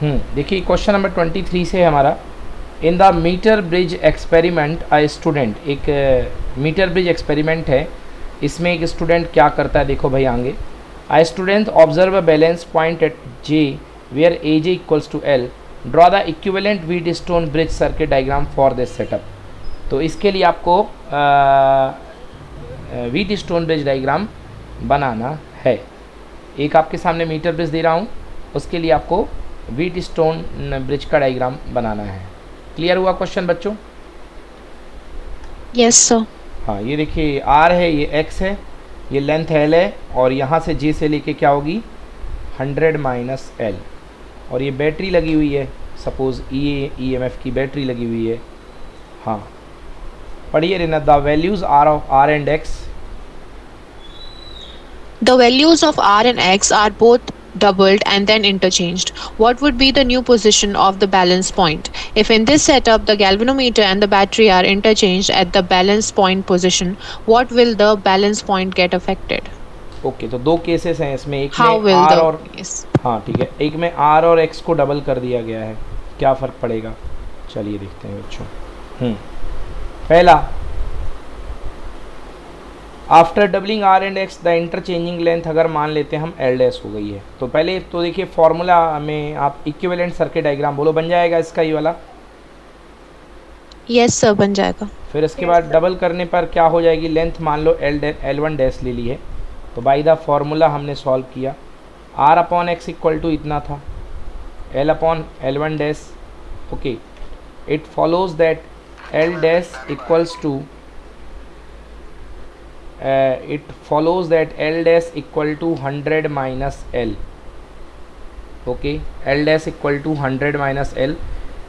देखिए question number 23 से हमारा, in the metre bridge experiment a student, एक मीटर ब्रिज एक्सपेरिमेंट है, इसमें एक स्टूडेंट क्या करता है, देखो भाई आगे, a student observe a balance point at J where A J equals to L, draw the equivalent Wheatstone bridge circuit diagram for this setup. तो इसके लिए आपको व्हीट स्टोन ब्रिज डायग्राम बनाना है। एक आपके सामने मीटर ब्रिज दे रहा हूँ, उसके लिए आपको व्हीट स्टोन ब्रिज का डायग्राम बनाना है। क्लियर हुआ क्वेश्चन बच्चों? Yes sir. हाँ, ये देखिए आर है, ये एक्स है, ये लेंथ एल है, और यहाँ से जे से लेके क्या होगी 100 माइनस एल, और ये बैटरी लगी हुई है, सपोज EMF की बैटरी लगी हुई है। हाँ पढ़िए Rena, the values are of R and X, The values of R and X are both doubled and then interchanged. What would be the new position of the balance point? If in this setup the galvanometer and the battery are interchanged at the balance point position, what will the balance point get affected? Okay तो दो cases हैं इसमें, एक How में will are the और हाँ ठीक है, एक में आर और एक्स को डबल कर दिया गया है, क्या फ़र्क पड़ेगा? चलिए देखते हैं बच्चों। पहला, after doubling R and X the interchanging length अगर मान लेते हैं हम एल डैश हो गई है, तो पहले तो देखिए फॉर्मूला में आप इक्विवेलेंट सर्किट डायग्राम बोलो, बन जाएगा इसका ये वाला? यस सर बन जाएगा। फिर इसके बाद डबल करने पर क्या हो जाएगी, लेंथ मान लो L1 डैश ले ली है, तो बाई द फॉर्मूला हमने सॉल्व किया, R upon X equal to इतना था, L upon L1 dash. Okay, it follows that L dash equals to it follows that L dash equal to 100 minus L. Okay, L dash equal to 100 minus L,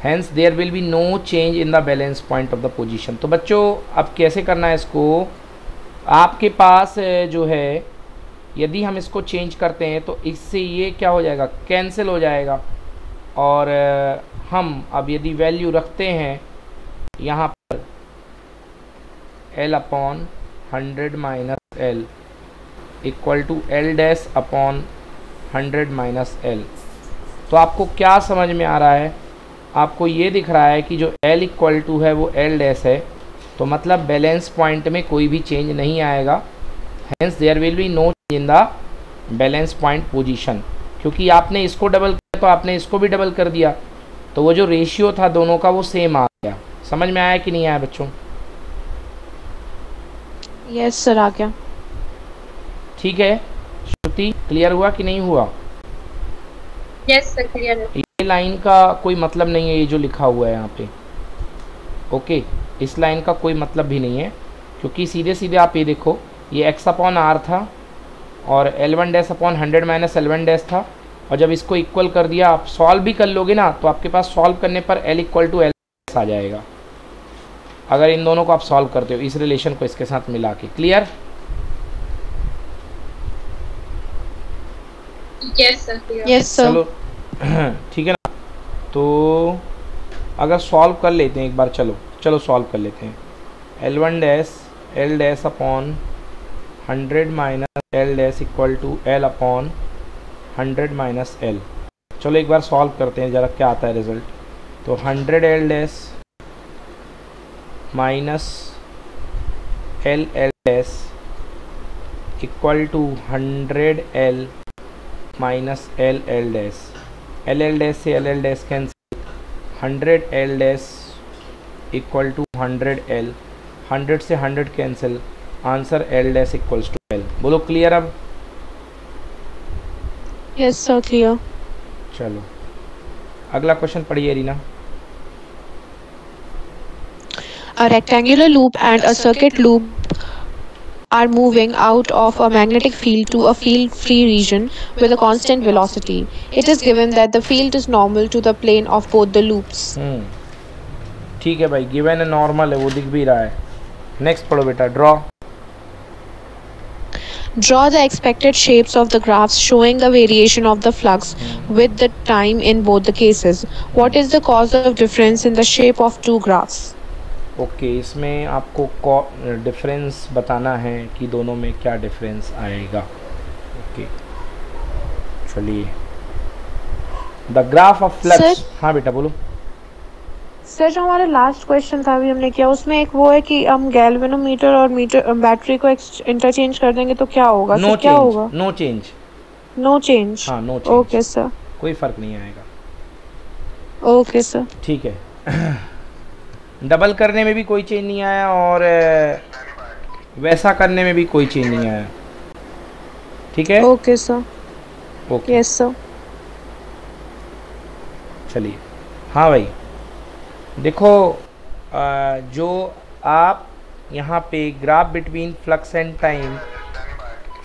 hence there will be no change in the balance point of the position। तो बच्चों अब कैसे करना है इसको, आपके पास जो है यदि हम इसको चेंज करते हैं तो इससे ये क्या हो जाएगा, कैंसिल हो जाएगा, और हम अब यदि वैल्यू रखते हैं यहाँ पर L upon 100 minus L equal to L dash upon 100 minus L, तो आपको क्या समझ में आ रहा है, आपको ये दिख रहा है कि जो L इक्वल टू है वो L डैश है, तो मतलब बैलेंस पॉइंट में कोई भी चेंज नहीं आएगा, hence there will be no change in the balance point position. क्योंकि आपने इसको डबल किया तो आपने इसको भी डबल कर दिया, तो वो जो रेशियो था दोनों का वो सेम आ गया। समझ में आया कि नहीं आया बच्चों? यस सर आ गया। ठीक है श्रुति, क्लियर हुआ कि नहीं हुआ? यस सर क्लियर है। ये लाइन का कोई मतलब नहीं है, ये जो लिखा हुआ है यहाँ पे, ओके, इस लाइन का कोई मतलब भी नहीं है, क्योंकि सीधे सीधे आप ये देखो, ये x अपॉन आर था और L1 dash upon 100 minus L1 dash था, और जब इसको इक्वल कर दिया, आप सॉल्व भी कर लोगे ना, तो आपके पास सॉल्व करने पर L इक्वल टू L आ जाएगा, अगर इन दोनों को आप सॉल्व करते हो, इस रिलेशन को इसके साथ मिला के। Clear? Yes sir. Yes sir. चलो ठीक है ना, तो अगर सॉल्व कर लेते हैं एक बार, चलो सॉल्व कर लेते हैं। L1 dash L dash upon 100 minus L dash equal to L upon 100 minus L। चलो एक बार सॉल्व करते हैं ज़रा क्या आता है रिजल्ट। तो 100 L dash minus L dash equal to 100 L minus L dash, L dash से L dash cancel, 100 L dash equal to 100 L, 100 से 100 cancel, answer L dash equals to L। बोलो क्लियर अब? Yes sir clear. चलो अगला question पढ़िए Reena. A rectangular loop and a circuit loop are moving out of a magnetic field to a field-free region with a constant velocity. It is given that the field is normal to the plane of both the loops. ठीक है भाई, given है, normal है, वो दिख भी रहा है। नेक्स्ट पढ़ो बेटा, draw. Draw the expected shapes of the graphs showing the variation of the flux with the time in both the cases. What is the cause of difference in the shape of two graphs? Okay, इसमें आपको difference बताना है कि दोनों में क्या difference आएगा। Okay चलिए the graph of flux. Sir हाँ बेटा बोलो। सर जो हमारा लास्ट क्वेश्चन था अभी हमने किया उसमें एक वो है कि हम गैल्वेनोमीटर और मीटर बैटरी को इंटरचेंज कर देंगे तो क्या होगा नो सर, क्या चेंज, होगा? No change. No change. हाँ नो चेंज, ओके सर। कोई फर्क नहीं आएगा। Okay sir. ठीक है। डबल करने में भी कोई चेंज नहीं आया और वैसा करने में भी कोई चेंज नहीं आया। ठीक है। Okay sir. Okay yes sir. चलिए। हाँ भाई देखो, जो आप यहाँ पे graph between flux and time,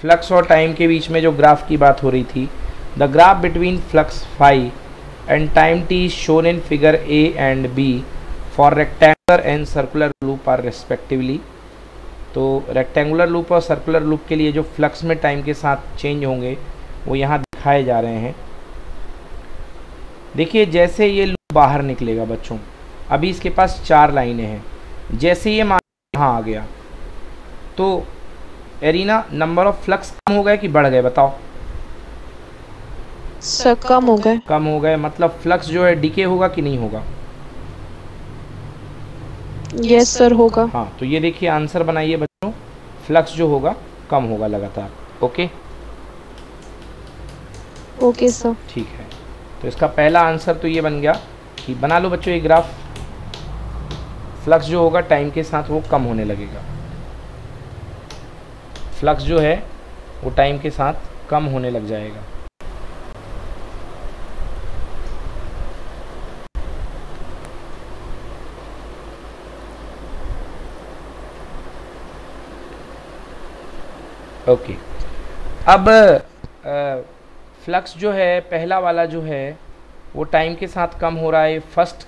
flux और टाइम के बीच में जो ग्राफ की बात हो रही थी, the graph between flux phi and time T is shown in figure A and B for rectangular and circular loop are respectively. तो रेक्टेंगुलर लूप और सर्कुलर लूप के लिए जो फ्लक्स में टाइम के साथ चेंज होंगे वो यहाँ दिखाए जा रहे हैं। देखिए जैसे ये लूप बाहर निकलेगा बच्चों, अभी इसके पास 4 लाइनें हैं, जैसे ये मान यहाँ आ गया तो एरिना नंबर ऑफ फ्लक्स कम हो गए कि बढ़ गए बताओ? सर कम हो गए। कम हो गए, मतलब फ्लक्स जो है डिके होगा कि नहीं होगा? यस सर होगा। हाँ तो ये देखिए आंसर बनाइए बच्चों, फ्लक्स जो होगा कम होगा लगातार। Okay okay sir. ठीक है, तो इसका पहला आंसर तो ये बन गया कि बना लो बच्चों ये ग्राफ, फ्लक्स जो होगा टाइम के साथ वो कम होने लगेगा। फ्लक्स जो है वो टाइम के साथ कम होने लग जाएगा। ओके अब फ्लक्स जो है पहला वाला जो है वो टाइम के साथ कम हो रहा है, फर्स्ट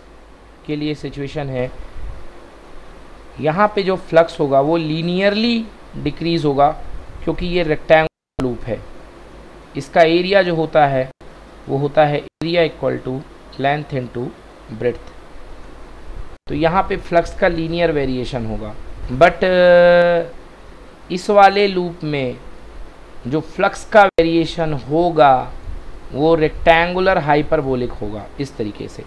के लिए सिचुएशन है। यहाँ पे जो फ्लक्स होगा वो लीनियरली डिक्रीज़ होगा क्योंकि ये रेक्टेंगुलर लूप है। इसका एरिया जो होता है वो होता है area equal to length into breadth. तो यहाँ पे फ्लक्स का लीनियर वेरिएशन होगा, बट इस वाले लूप में जो फ्लक्स का वेरिएशन होगा वो रेक्टेंगुलर हाइपरबोलिक होगा इस तरीके से।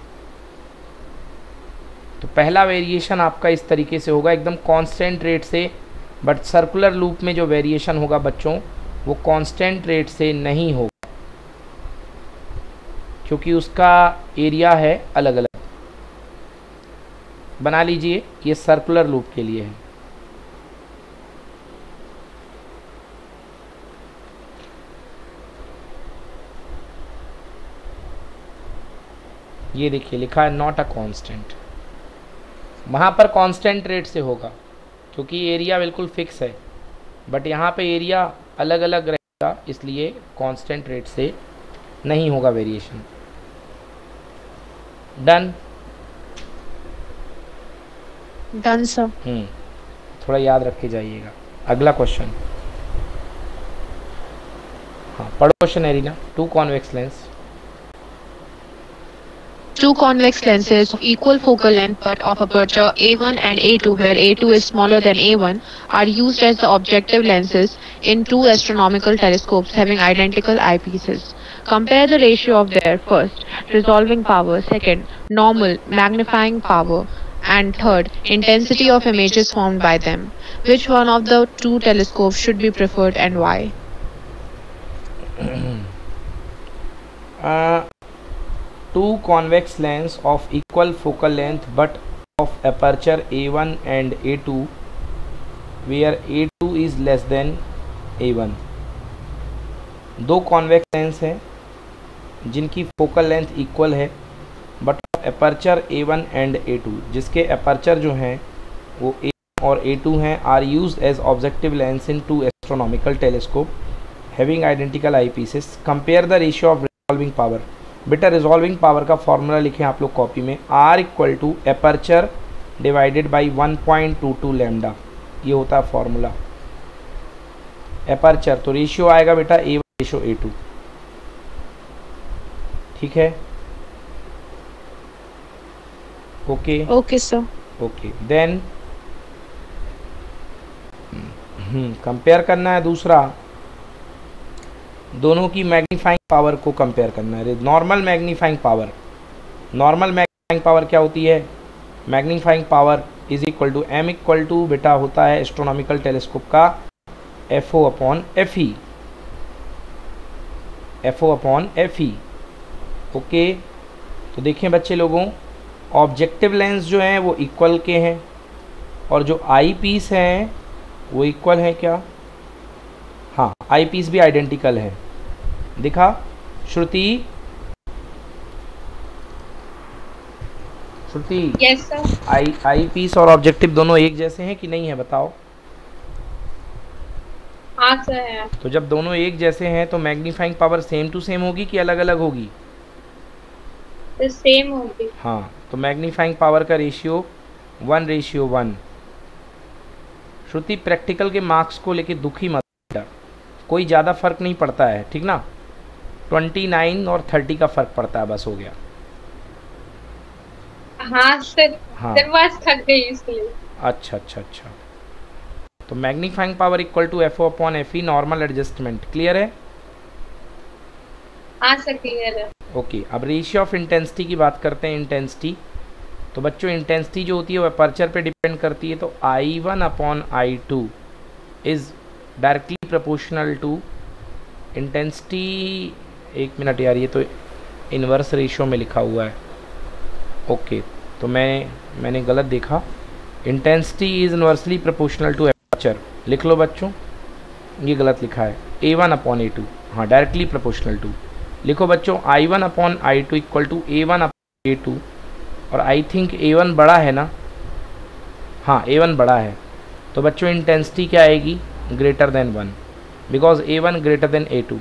तो पहला वेरिएशन आपका इस तरीके से होगा एकदम कांस्टेंट रेट से, बट सर्कुलर लूप में जो वेरिएशन होगा बच्चों वो कांस्टेंट रेट से नहीं होगा क्योंकि उसका एरिया है अलग अलग। बना लीजिए ये सर्कुलर लूप के लिए है। ये देखिए लिखा है नॉट अ कांस्टेंट, वहाँ पर कांस्टेंट रेट से होगा क्योंकि एरिया बिल्कुल फिक्स है, बट यहाँ पे एरिया अलग अलग रहेगा इसलिए कांस्टेंट रेट से नहीं होगा वेरिएशन। डन? Done sir. थोड़ा याद रख के जाइएगा। अगला क्वेश्चन, हाँ पढ़ो question arena. 2 convex lens, Two convex lenses of equal focal length but of aperture A1 and A2 where A2 is smaller than A1 are used as the objective lenses in 2 astronomical telescopes having identical eyepieces. Compare the ratio of their first, resolving power, second, normal magnifying power, and third, intensity of images formed by them. Which one of the 2 telescopes should be preferred and why? Two convex lens of equal focal length but of aperture A1 and A2 where A2 is less than A1। 2 convex lens हैं जिनकी focal length equal है but aperture A1 and A2, जिसके aperture जो हैं वो A1 और A2 हैं, are used as objective lens in 2 astronomical telescope having identical eyepieces. Compare the ratio of resolving power. बेटा रिजॉल्विंग पावर का formula लिखें आप लोग कॉपी में, R equal to aperture divided by 1.22 lambda, ये होता है फॉर्मूला अपर्चर। तो रेशियो आएगा बेटा A1 रेशियो A2। ठीक है, okay okay sir. Okay then compare करना है दूसरा, दोनों की मैग्नीफाइंग पावर को कंपेयर करना है। Normal magnifying power, normal magnifying power क्या होती है? Magnifying power is equal to M equal to बेटा होता है एस्ट्रोनॉमिकल टेलीस्कोप का F O upon F E, F O upon F E. Okay, तो देखें बच्चे लोगों, ऑब्जेक्टिव लेंस जो हैं वो इक्वल के हैं और जो आई पीस हैं वो इक्वल है क्या? हाँ, आई पीस भी आइडेंटिकल है। दिखा श्रुति? श्रुति, यस सर। आई पीस और ऑब्जेक्टिव दोनों एक जैसे हैं कि नहीं है बताओ? हाँ सर है। तो जब दोनों एक जैसे हैं तो magnifying power same to same होगी कि अलग अलग होगी? तो सेम होगी। हाँ, तो मैग्नीफाइंग पावर का रेशियो 1:1। श्रुति, प्रैक्टिकल के मार्क्स को लेके दुखी मत, कोई ज़्यादा फर्क नहीं पड़ता है, ठीक ना? 29 और 30 का फर्क पड़ता है, बस हो गया। हाँ सर। हाँ, सर बस थक गई इसलिए। अच्छा अच्छा अच्छा। तो magnifying power equal to F O upon F E, normal adjustment. Clear है? हाँ सर क्लियर है। ओके, अब रेशियो ऑफ इंटेंसिटी की बात करते हैं। इंटेंसिटी, तो बच्चों इंटेंसिटी जो होती है वो अपर्चर पे डिपेंड करती है। तो I1 upon I2 is directly proportional to intensity. एक मिनट यार, ये तो इन्वर्स रेशियो में लिखा हुआ है। ओके, तो मैंने गलत देखा। Intensity is inversely proportional to aperture. लिख लो बच्चों, ये गलत लिखा है। A1 अपॉन A2, हाँ डायरेक्टली प्रोपोर्शनल टू। लिखो बच्चों, I1 upon I2 equal to A1 upon A2, और आई थिंक A1 बड़ा है ना? हाँ, A1 बड़ा है, तो बच्चों इंटेंसिटी क्या आएगी? Greater than 1, because A1 greater than A2।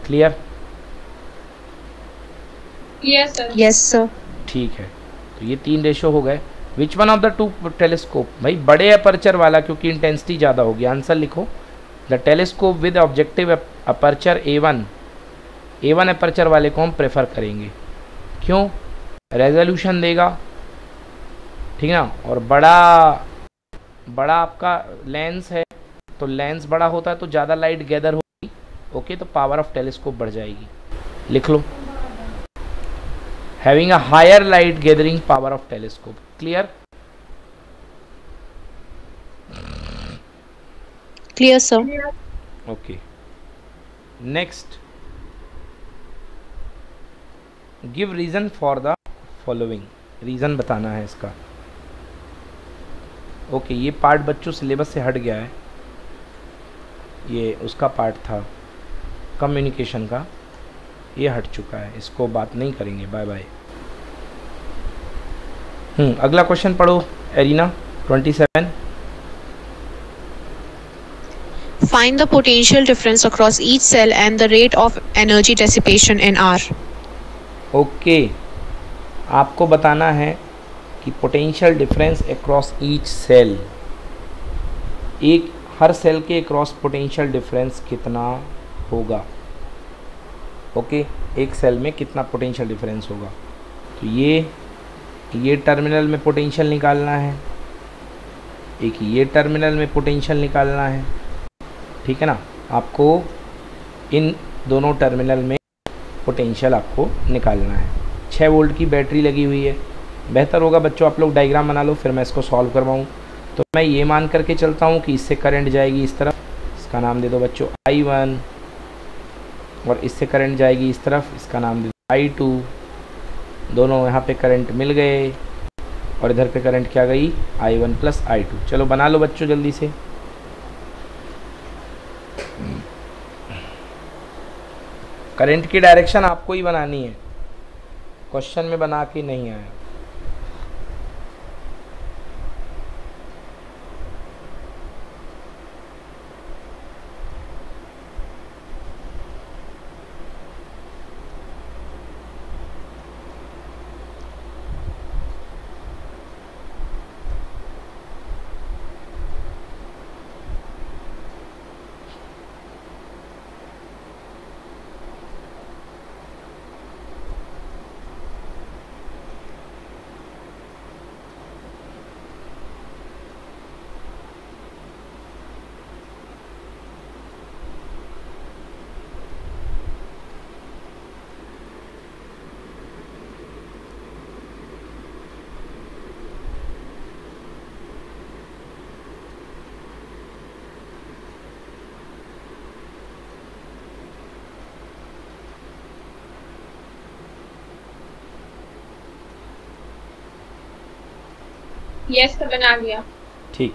Clear? Yes sir. Yes, sir. ठीक है, तो ये 3 रेशो हो गए। Which one of the two telescope? भाई बड़े अपर्चर वाला, क्योंकि इंटेंसिटी ज़्यादा होगी। आंसर लिखो, the telescope with objective aperture A1 aperture वाले को हम प्रेफर करेंगे। क्यों? रेजोल्यूशन देगा, ठीक ना? और बड़ा आपका लेंस है, तो लेंस बड़ा होता है तो ज़्यादा लाइट गैदर होगी। ओके, तो पावर ऑफ टेलीस्कोप बढ़ जाएगी। लिख लो, having a higher light gathering power of telescope. Clear? Clear, sir. Okay, next, give reason for the following. Reason बताना है इसका। ओके, ये पार्ट बच्चों सिलेबस से हट गया है, ये उसका पार्ट था कम्युनिकेशन का, ये हट चुका है, इसको बात नहीं करेंगे। Bye bye. अगला क्वेश्चन पढ़ो Arina, 27। Find the potential difference across each cell and the rate of energy dissipation in R. Okay, आपको बताना है कि potential difference across each cell, एक हर सेल के अक्रॉस पोटेंशियल डिफरेंस कितना होगा। ओके, एक सेल में कितना पोटेंशियल डिफरेंस होगा। तो ये टर्मिनल में पोटेंशियल निकालना है, एक ये टर्मिनल में पोटेंशियल निकालना है, ठीक है ना? आपको इन दोनों टर्मिनल में पोटेंशियल आपको निकालना है। 6 वोल्ट की बैटरी लगी हुई है। बेहतर होगा बच्चों आप लोग डायग्राम बना लो, फिर मैं इसको सॉल्व करवाऊँ। तो मैं ये मान करके चलता हूँ कि इससे करंट जाएगी इस तरफ, इसका नाम दे दो बच्चों I1, और इससे करंट जाएगी इस तरफ, इसका नाम दे दो I2। दोनों यहाँ पे करंट मिल गए, और इधर पे करंट क्या गई? I1 plus I2। चलो बना लो बच्चों जल्दी से। करंट की डायरेक्शन आपको ही बनानी है, क्वेश्चन में बना के नहीं आया। यस सर बना लिया। ठीक।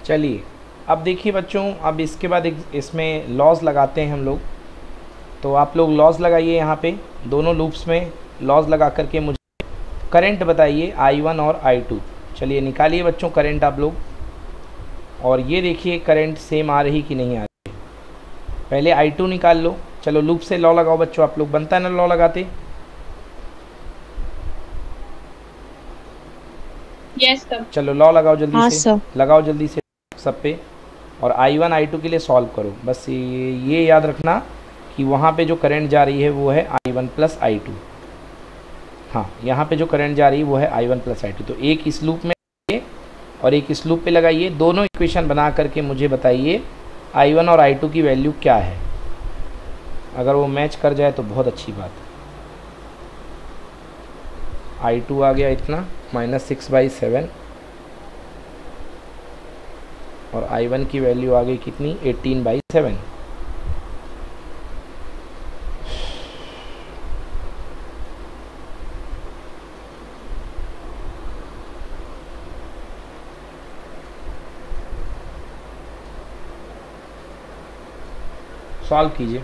चलिए अब देखिए बच्चों, अब इसके बाद इसमें लॉज लगाते हैं हम लोग। तो आप लोग लॉज लगाइए यहाँ पे, दोनों लूप्स में लॉज लगा करके मुझे करंट बताइए I1 और I2। चलिए निकालिए बच्चों करंट आप लोग, और ये देखिए करंट सेम आ रही कि नहीं आ रही। पहले I2 निकाल लो। चलो लूप से लॉ लगाओ बच्चों आप लोग, बनता है ना लॉ लगाते? Yes sir. चलो लॉ लगाओ जल्दी हाँ से, सर। लगाओ जल्दी से सब पे, और I1 I2 के लिए सॉल्व करो। बस ये याद रखना कि वहाँ पे जो करंट जा रही है वो है I1 प्लस I2। हाँ, यहाँ पे जो करंट जा रही है वो है I1 प्लस I2। तो एक इस लूप में और एक इस लूप पे लगाइए, दोनों इक्वेशन बना करके मुझे बताइए I1 और I2 की वैल्यू क्या है। अगर वो मैच कर जाए तो बहुत अच्छी बात है। I2 आ गया इतना -6/7, और I1 की वैल्यू आ गई कितनी 18/7। सॉल्व कीजिए।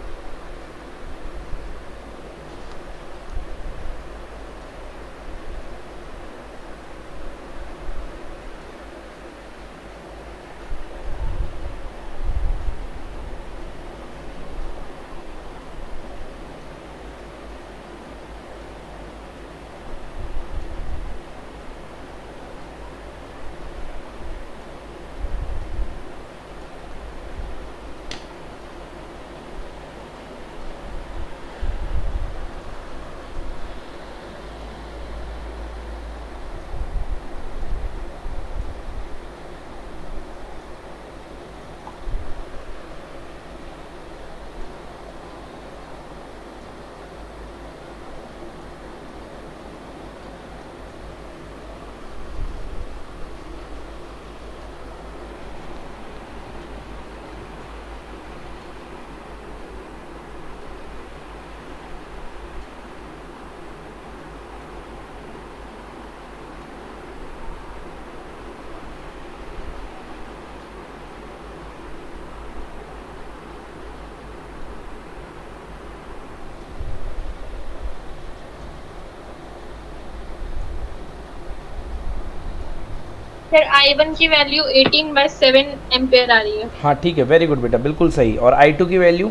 सर I1 की वैल्यू 18/7 एम्पेयर आ रही है। हाँ ठीक है, वेरी गुड बेटा, बिल्कुल सही। और I2 की वैल्यू?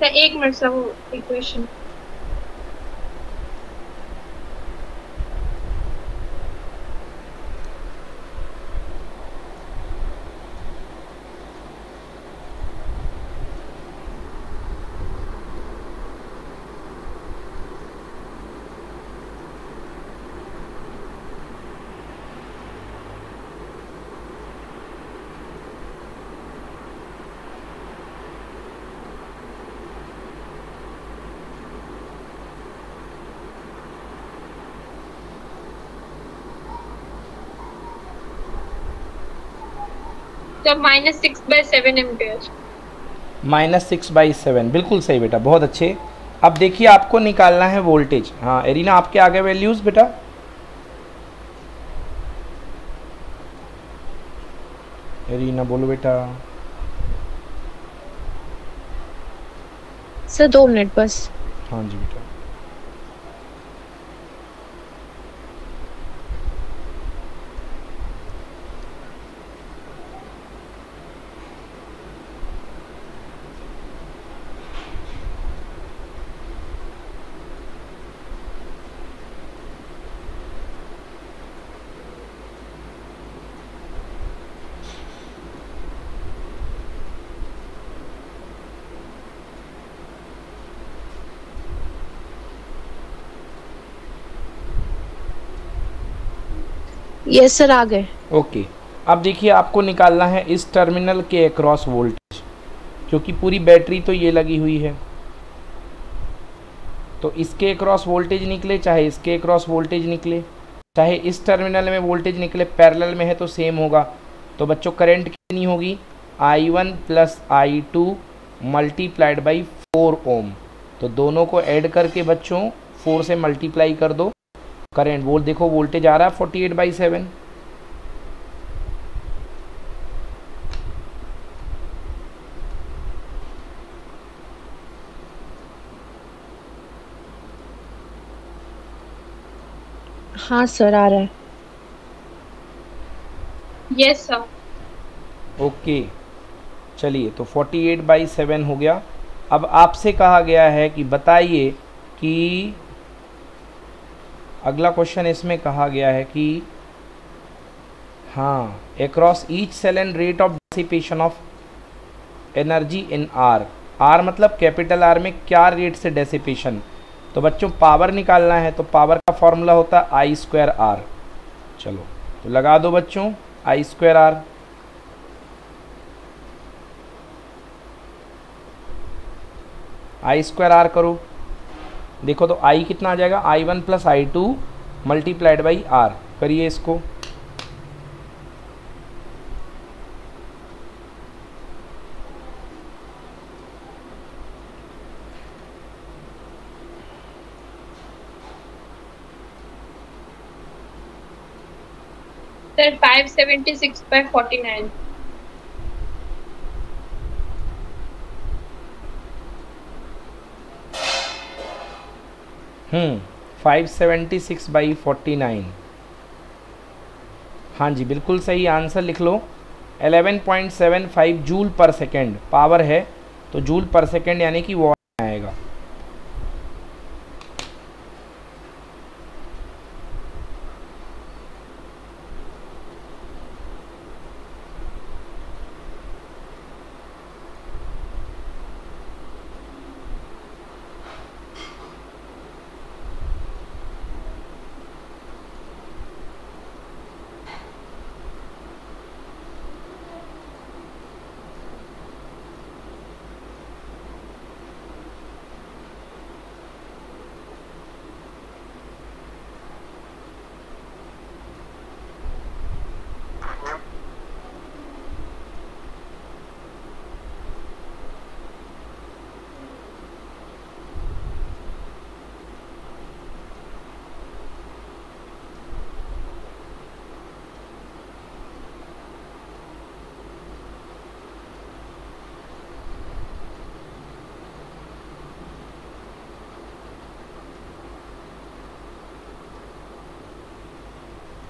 सर एक मिनट सर, वो इक्वेशन सर -6/7 एम्पेयर। -6/7 बिल्कुल सही बेटा, बहुत अच्छे। अब देखिए आपको निकालना है वोल्टेज। हाँ एरिना, आपके आगे वैल्यूज बेटा? एरिना बोलो बेटा। सर 2 मिनट बस। हाँ जी बेटा। यस सर आ गए। ओके, अब देखिए आपको निकालना है इस टर्मिनल के अक्रॉस वोल्टेज। क्योंकि पूरी बैटरी तो ये लगी हुई है। तो इसके अक्रॉस वोल्टेज निकले चाहे इसके अक्रॉस वोल्टेज निकले, चाहे इस टर्मिनल में वोल्टेज निकले, पैरेलल में है तो सेम होगा। तो बच्चों करंट कितनी होगी, I1 plus I2 multiplied by 4 ओम। तो दोनों को ऐड करके बच्चों 4 से मल्टीप्लाई कर दो, करंट वो देखो वोल्टेज आ रहा है 48/7। हाँ सर, आ रहा है। Yes sir. ओके चलिए, तो 48/7 हो गया। अब आपसे कहा गया है कि बताइए कि अगला क्वेश्चन इसमें कहा गया है कि हाँ, across each cell and rate of dissipation of energy in R. R मतलब कैपिटल आर में क्या रेट से डेसिपेशन। तो बच्चों पावर निकालना है, तो पावर का फॉर्मूला होता है I²R। चलो तो लगा दो बच्चों I²R। I²R करो, देखो तो I कितना आ जाएगा, I1 plus I2 multiplied by R। करिए इसको, सर 576/49। 576/49। हाँ जी बिल्कुल सही आंसर लिख लो। 11.75 जूल पर सेकेंड पावर है, तो जूल पर सेकेंड यानी कि वो आएगा।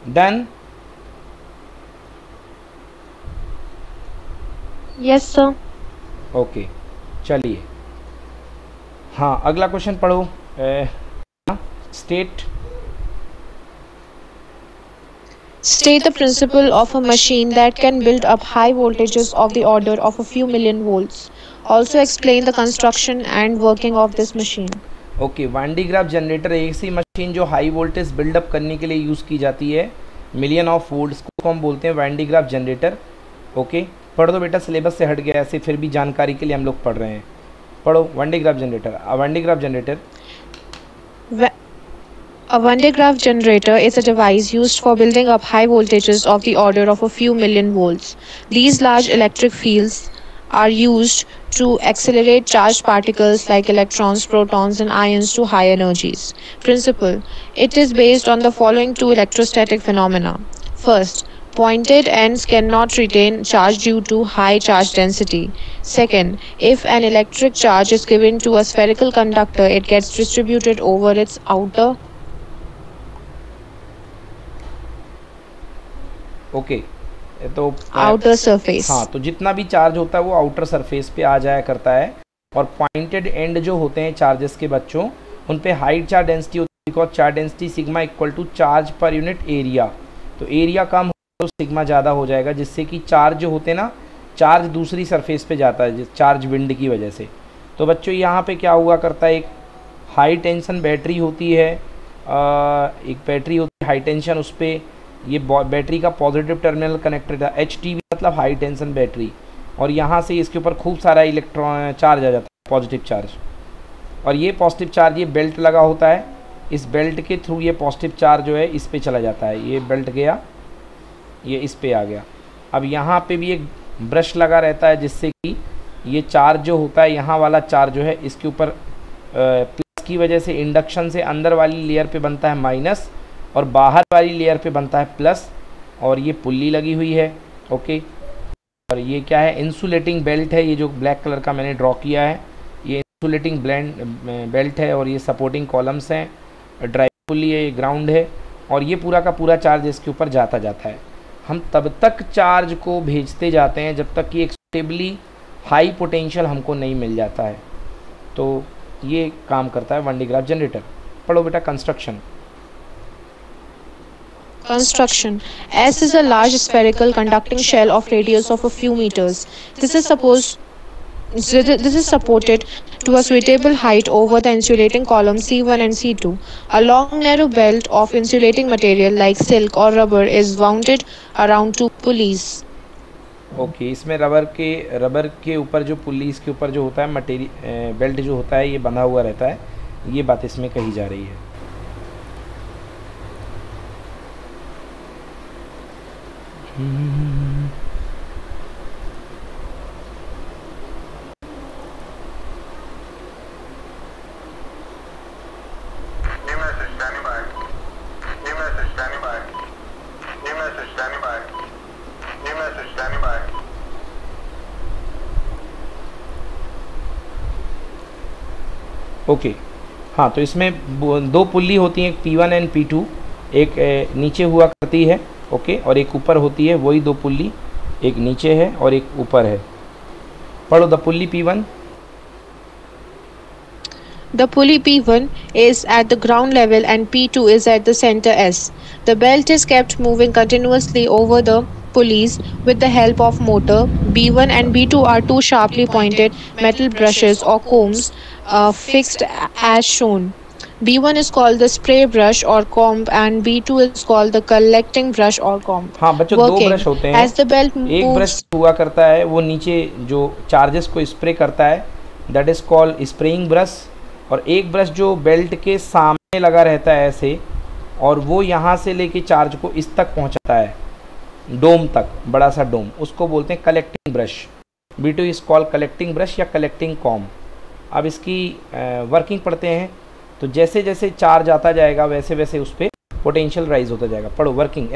डन। Yes sir. ओके चलिए, हाँ अगला क्वेश्चन पढ़ो। State State the principle of a machine that can build up high voltages of the order of a few million volts. Also explain the construction and working of this machine. Okay, one de Graaff generator एक ऐसी machine जो high voltage buildup करने के लिए use की जाती है, million of volts को हम बोलते हैं वान डी ग्राफ जनरेटर। ओके पढ़ दो बेटा, सिलेबस से हट गया ऐसे, फिर भी जानकारी के लिए हम लोग पढ़ रहे हैं। पढ़ो Van de Graaff generator. Van de Graaff generator, A Van de Graaff generator is a device used for building up high voltages of the order of a few million volts. These large electric fields are used to accelerate charged particles like electrons, protons, and ions to high energies. Principle: it is based on the following two electrostatic phenomena. First, pointed ends cannot retain charge due to high charge density. Second, if an electric charge is given to a spherical conductor, it gets distributed over its outer okay तो outer surface. हाँ, तो जितना भी charge होता है वो outer surface पे आ जाया करता है, और पॉइंटेड एंड जो होते हैं चार्जेस के बच्चों, उन पे हाई चार्ज डेंसिटी होती है, because charge density sigma equal to charge per unit area. तो एरिया कम हो तो सिग्मा ज़्यादा हो जाएगा, जिससे कि चार्ज जो होते हैं ना, चार्ज दूसरी सरफेस पे जाता है चार्ज विंड की वजह से। तो बच्चों यहाँ पे क्या हुआ करता है, एक हाई टेंशन बैटरी होती है, एक बैटरी होती है हाई टेंशन, उस पर ये बैटरी का पॉजिटिव टर्मिनल कनेक्टेड है। HTB मतलब हाई टेंशन बैटरी। और यहाँ से इसके ऊपर खूब सारा इलेक्ट्रॉन चार्ज आ जाता है, पॉजिटिव चार्ज। और ये पॉजिटिव चार्ज, ये बेल्ट लगा होता है, इस बेल्ट के थ्रू ये पॉजिटिव चार्ज जो है इस पे चला जाता है। ये बेल्ट गया, ये इस पे आ गया। अब यहाँ पे भी एक ब्रश लगा रहता है जिससे कि ये चार्ज जो होता है, यहाँ वाला चार्ज जो है इसके ऊपर प्लस की वजह से इंडक्शन से अंदर वाली लेयर पे बनता है माइनस और बाहर वाली लेयर पे बनता है प्लस। और ये पुल्ली लगी हुई है, ओके। और ये क्या है, इंसुलेटिंग बेल्ट है, ये जो ब्लैक कलर का मैंने ड्रॉ किया है ये इंसुलेटिंग बेल्ट है। और ये सपोर्टिंग कॉलम्स हैं, ड्राइव पुल्ली है, ये ग्राउंड है। और ये पूरा का पूरा चार्ज इसके ऊपर जाता है। हम तब तक चार्ज को भेजते जाते हैं जब तक कि एक स्टेबली हाई पोटेंशियल हमको नहीं मिल जाता है। तो ये काम करता है वन डी ग्राफ जनरेटर। पढ़ो बेटा construction. Construction. S is a large spherical conducting shell of radius of a few meters. This is supported to a suitable height over the insulating column C1 and C2. A long narrow belt of insulating material like silk or rubber is wound around two pulleys. Okay, इसमें rubber के ऊपर जो पुल्लीज के ऊपर जो होता है material belt जो होता है ये बंधा हुआ रहता है। ये बात इसमें कही जा रही है। ओके हाँ, तो इसमें दो पुल्ली होती हैं, एक P1 एंड P2। एक नीचे हुआ करती है, ओके, और एक ऊपर होती है। वही दो पुल्ली, एक नीचे है और एक ऊपर है। पढ़ो the pulley P1। The pulley P1 is at the ground level and P2 is at the center S. The belt is kept moving continuously over the pulleys with the help of motor. B1 and B2 are two sharply pointed metal brushes or combs fixed as shown. B1 is called the spray brush or comb and B2 is called the collecting brush or comb. हाँ बच्चों, दो brush होते हैं। As the belt moves, एक brush हुआ करता है, वो नीचे जो चार्जेस को स्प्रे करता है, that is called spraying brush. और एक ब्रश जो बेल्ट के सामने लगा रहता है ऐसे, और वो यहाँ से लेके चार्ज को इस तक पहुँचाता है, डोम तक, बड़ा सा डोम, उसको बोलते हैं collecting brush. B2 is called collecting brush या कलेक्टिंग कॉम। अब इसकी वर्किंग पढ़ते हैं। तो जैसे जैसे चार्ज आता जाएगा वैसे वैसे उस पर पोटेंशियल राइज होता जाएगा। पढ़ो working.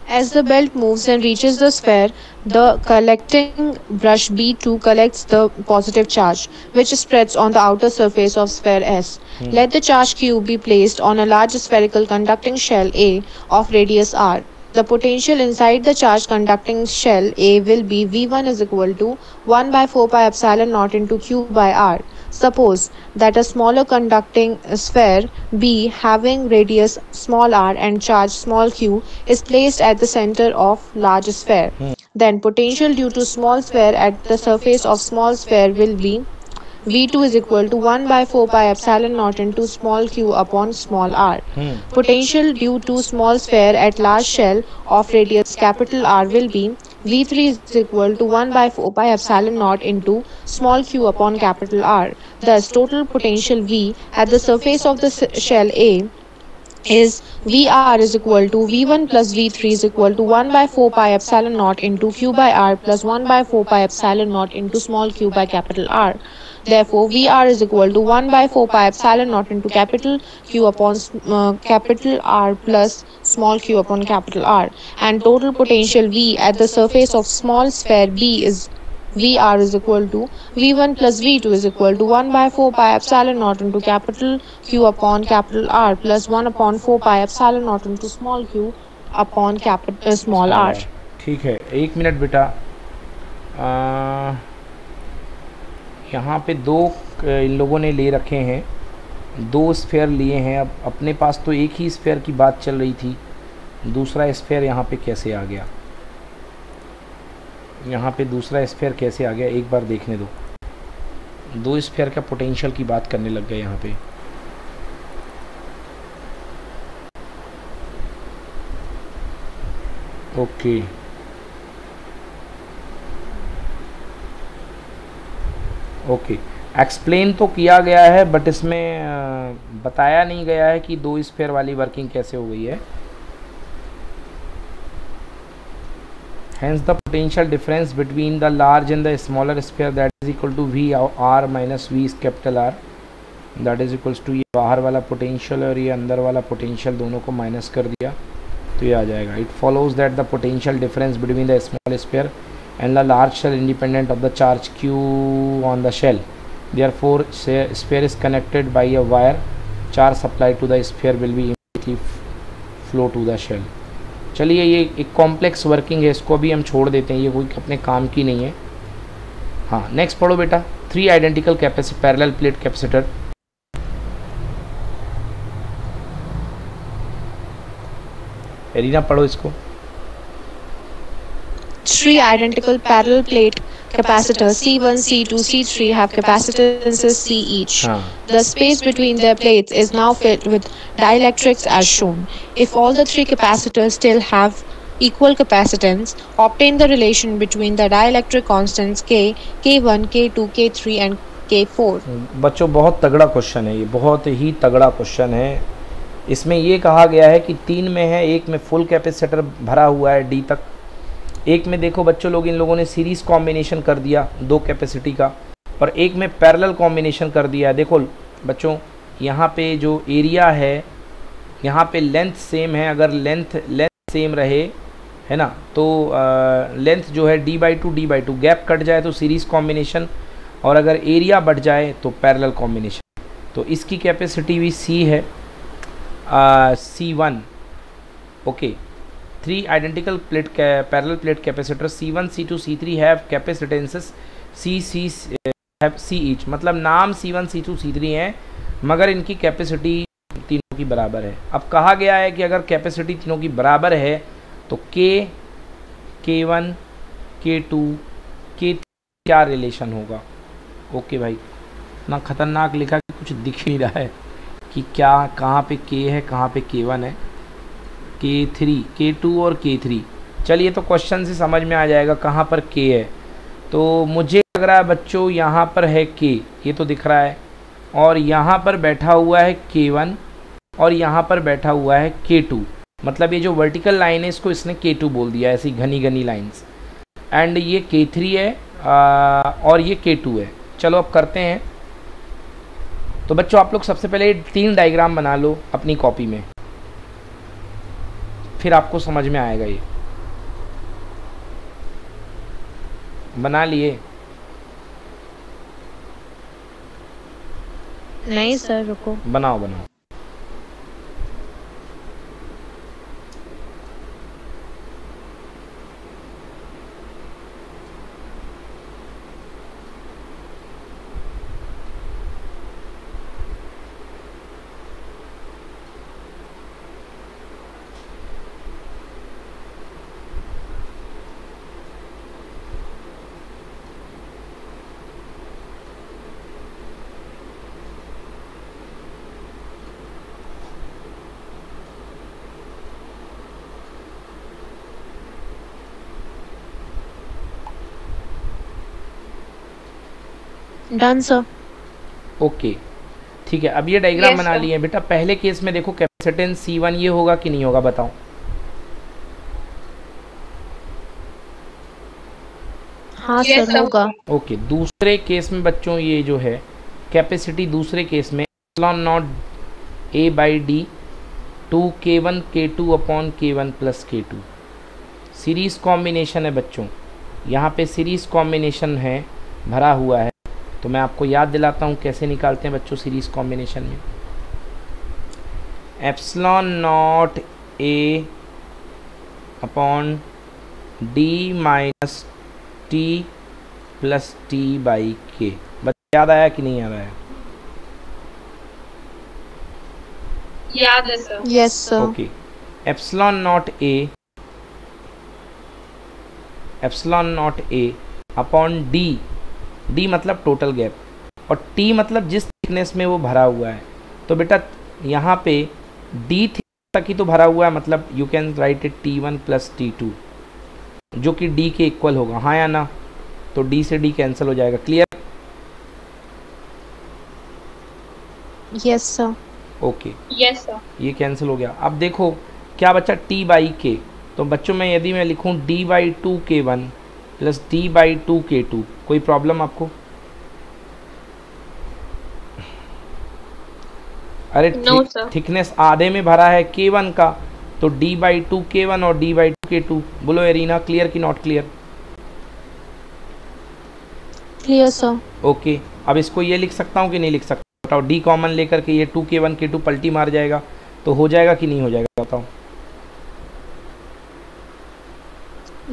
As the belt moves and reaches the sphere, the collecting brush B2 collects the positive charge, which spreads on the outer surface of sphere S. Let the charge Q be placed on a large spherical conducting shell A of radius R. The potential inside the charge conducting shell A will be V1 is equal to 1 by 4 pi epsilon naught into Q by R. Suppose that a smaller conducting sphere B having radius small r and charge small q is placed at the center of large sphere. Then potential due to small sphere at the surface of small sphere will be V2 is equal to 1 by 4 pi epsilon naught into small q upon small r. Potential due to small sphere at large shell of radius capital R will be V3 is equal to 1 by 4 pi epsilon naught into small q upon capital R. Thus, total potential V at the surface of the shell A is VR is equal to V1 plus V3 is equal to 1 by 4 pi epsilon naught into Q by R plus 1 by 4 pi epsilon naught into small q by capital R. Therefore, VR is equal to 1 by 4 pi epsilon naught into capital Q upon capital R plus small q upon capital R. And total potential V at the surface of small sphere B is VR is equal to V1 plus V2 is equal to 1 by 4 pi epsilon naught into capital Q upon capital R plus 1 upon 4 pi epsilon naught into small q upon capital small r. ठीक है, एक minute बेटा। यहाँ पे दो इन लोगों ने ले रखे हैं, दो स्फेयर लिए हैं। अब अपने पास तो एक ही स्फेयर की बात चल रही थी, दूसरा स्फेयर यहाँ पे कैसे आ गया? यहाँ पे दूसरा स्फेयर कैसे आ गया, एक बार देखने दो। दो स्फेयर का पोटेंशियल की बात करने लग गए यहाँ पे। ओके, ओके, एक्सप्लेन तो किया गया है बट इसमें बताया नहीं गया है कि दो स्फीयर वाली वर्किंग कैसे हो गई है। Hence the potential difference between the large and the smaller sphere that is equal to V R minus V capital R that is equals to, ये बाहर वाला पोटेंशियल और ये अंदर वाला पोटेंशियल दोनों को माइनस कर दिया तो ये आ जाएगा। It follows that the potential difference between the small sphere and the large shell independent of the charge Q on the shell. Therefore sphere is connected by a wire. Charge supplied to the sphere will be immediately flow to the shell. चलिए ये एक complex working है, इसको भी हम छोड़ देते हैं, ये कोई अपने काम की नहीं है। हाँ, नेक्स्ट पढ़ो बेटा, 3 identical capacitor parallel plate capacitor. Arena पढ़ो इसको। 3 identical parallel plate capacitors C1, C2, C3 have capacitances C each. The space between their plates is now filled with dielectrics as shown. If all the 3 capacitors still have equal capacitance, obtain the relation between the dielectric constants K, K1, K2, K3 and K4. बच्चों बहुत तगड़ा question है ये, बहुत ही तगड़ा question है। इसमें ये कहा गया है कि 3 में है, एक में फुल कैपेसिटर भरा हुआ है D तक, एक में देखो बच्चों लोग इन लोगों ने सीरीज कॉम्बिनेशन कर दिया 2 कैपेसिटी का, और एक में पैरेलल कॉम्बिनेशन कर दिया है। देखो बच्चों यहाँ पे जो एरिया है, यहाँ पे लेंथ सेम है, अगर लेंथ सेम रहे है ना, तो लेंथ जो है d/2 गैप कट जाए तो सीरीज कॉम्बिनेशन, और अगर एरिया बढ़ जाए तो पैरेलल कॉम्बिनेशन। तो इसकी कैपेसिटी भी C है, C1। Okay, 3 identical parallel plate capacitors C1, C2, C3 have capacitances C each। मतलब नाम C1, C2, C3 हैं मगर इनकी कैपेसिटी तीनों की बराबर है। अब कहा गया है कि अगर कैपेसिटी तीनों की बराबर है तो K1, K2, K3 क्या रिलेशन होगा। ओके भाई, इतना ख़तरनाक लिखा कि कुछ दिख नहीं रहा है कि क्या कहाँ पे K है कहाँ पे K1 है। K3, K2 और K3, चलिए तो क्वेश्चन से समझ में आ जाएगा कहाँ पर K है। तो मुझे लग रहा है बच्चों यहाँ पर है K, ये तो दिख रहा है, और यहाँ पर बैठा हुआ है K1 और यहाँ पर बैठा हुआ है K2। मतलब ये जो वर्टिकल लाइन है इसको इसने K2 बोल दिया, ऐसी घनी घनी लाइंस, एंड ये K3 है और ये K2 है। चलो अब करते हैं। तो बच्चों आप लोग सबसे पहले 3 डायग्राम बना लो अपनी कॉपी में, फिर आपको समझ में आएगा। ये बना लिए? नहीं सर, रुको। बनाओ बनाओ। Done sir. ओके ठीक है, अब ये डायग्राम बना लिए बेटा। पहले केस में देखो कैपेसिटेंस C1 ये होगा कि नहीं होगा बताओ। हाँ सर होगा। ओके, दूसरे केस में बच्चों ये जो है कैपेसिटी दूसरे केस में epsilon not A/D 2K1 K2 upon K1 plus K2 series combination है बच्चों। यहाँ पे सीरीज कॉम्बिनेशन है, भरा हुआ है। तो मैं आपको याद दिलाता हूँ कैसे निकालते हैं बच्चों सीरीज कॉम्बिनेशन में। Epsilon naught A upon D minus T plus T/K। बच्चा याद आया कि नहीं याद आया? याद है sir. Yes sir. Okay, epsilon naught A upon D मतलब टोटल गैप, और T मतलब जिस थिकनेस में वो भरा हुआ है। तो बेटा यहाँ पे D तक ही तो भरा हुआ है, मतलब you can write it T1 plus T2 जो कि D के इक्वल होगा, हाँ या ना? तो D से D कैंसिल हो जाएगा। Clear? Yes, sir. Okay Yes, sir. ये कैंसिल हो गया। अब देखो क्या बचा, टी बाई के। तो बच्चों में यदि मैं लिखूं डी बाई टू के one plus D by two के टू, कोई प्रॉब्लम आपको? अरे No, sir. थिकनेस आधे में भरा है के वन का, तो डी बाई टू के वन और डी बाई टू के टू। बोलो एरीना, क्लियर कि not clear? Clear, sir. Okay अब इसको ये लिख सकता हूँ कि नहीं लिख सकता? बताओ, डी कॉमन लेकर के ये टू के वन के टू पलटी मार जाएगा, तो हो जाएगा कि नहीं हो जाएगा बताओ?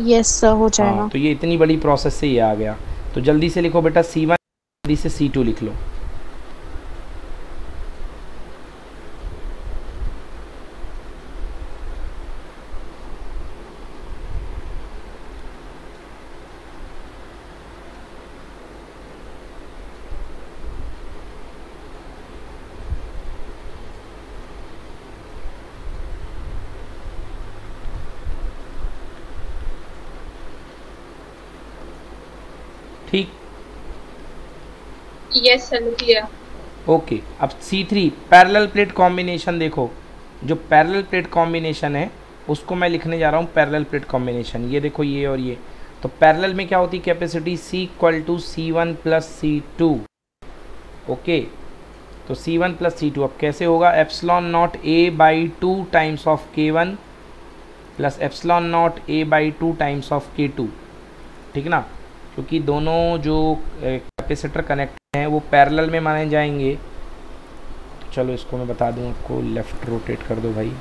Yes, sir. हो जाएगा। हाँ, तो ये इतनी बड़ी प्रोसेस से ये आ गया। तो जल्दी से लिखो बेटा C1, जल्दी से C2 लिख लो। ठीक, Yes, sir. Clear. ओके। अब C3 पैरेलल प्लेट कॉम्बिनेशन देखो, जो पैरेलल प्लेट कॉम्बिनेशन है उसको मैं लिखने जा रहा हूँ पैरेलल प्लेट कॉम्बिनेशन। ये देखो ये और ये, तो पैरेलल में क्या होती है capacity, C equal to C1 plus C2। Okay, तो C1 प्लस C2 अब कैसे होगा, epsilon naught A by two times of K1 plus epsilon naught A by two times of K2, ठीक ना, क्योंकि दोनों जो कैपेसिटर कनेक्ट हैं वो पैरेलल में माने जाएंगे। तो चलो इसको मैं बता दूं आपको, लेफ़्ट रोटेट कर दो भाई,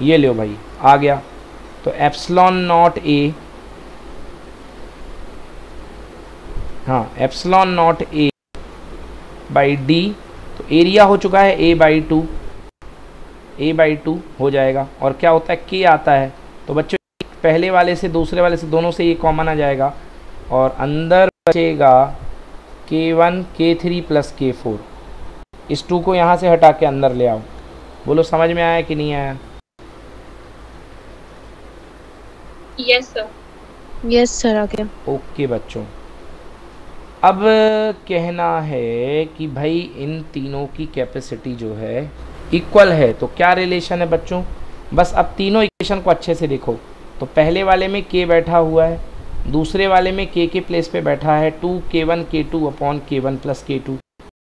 ये लो भाई आ गया। तो एप्सिलॉन नॉट ए, हाँ epsilon naught A by D, तो एरिया हो चुका है A by two, A by two हो जाएगा। और क्या होता है, के आता है, तो बच्चों पहले वाले से दूसरे वाले से दोनों से ये कॉमन आ जाएगा और अंदर बचेगा K1 K3 प्लस K4। इस 2 को यहाँ से हटा के अंदर ले आओ। बोलो समझ में आया कि नहीं आया? Yes, sir. Yes, sir. आ गया। ओके बच्चों, अब कहना है कि भाई इन तीनों की कैपेसिटी जो है इक्वल है, तो क्या रिलेशन है बच्चों? बस अब तीनों इक्वेशन को अच्छे से देखो। तो पहले वाले में K बैठा हुआ है, दूसरे वाले में K के प्लेस पे बैठा है 2K1 K2 upon K1 plus K2।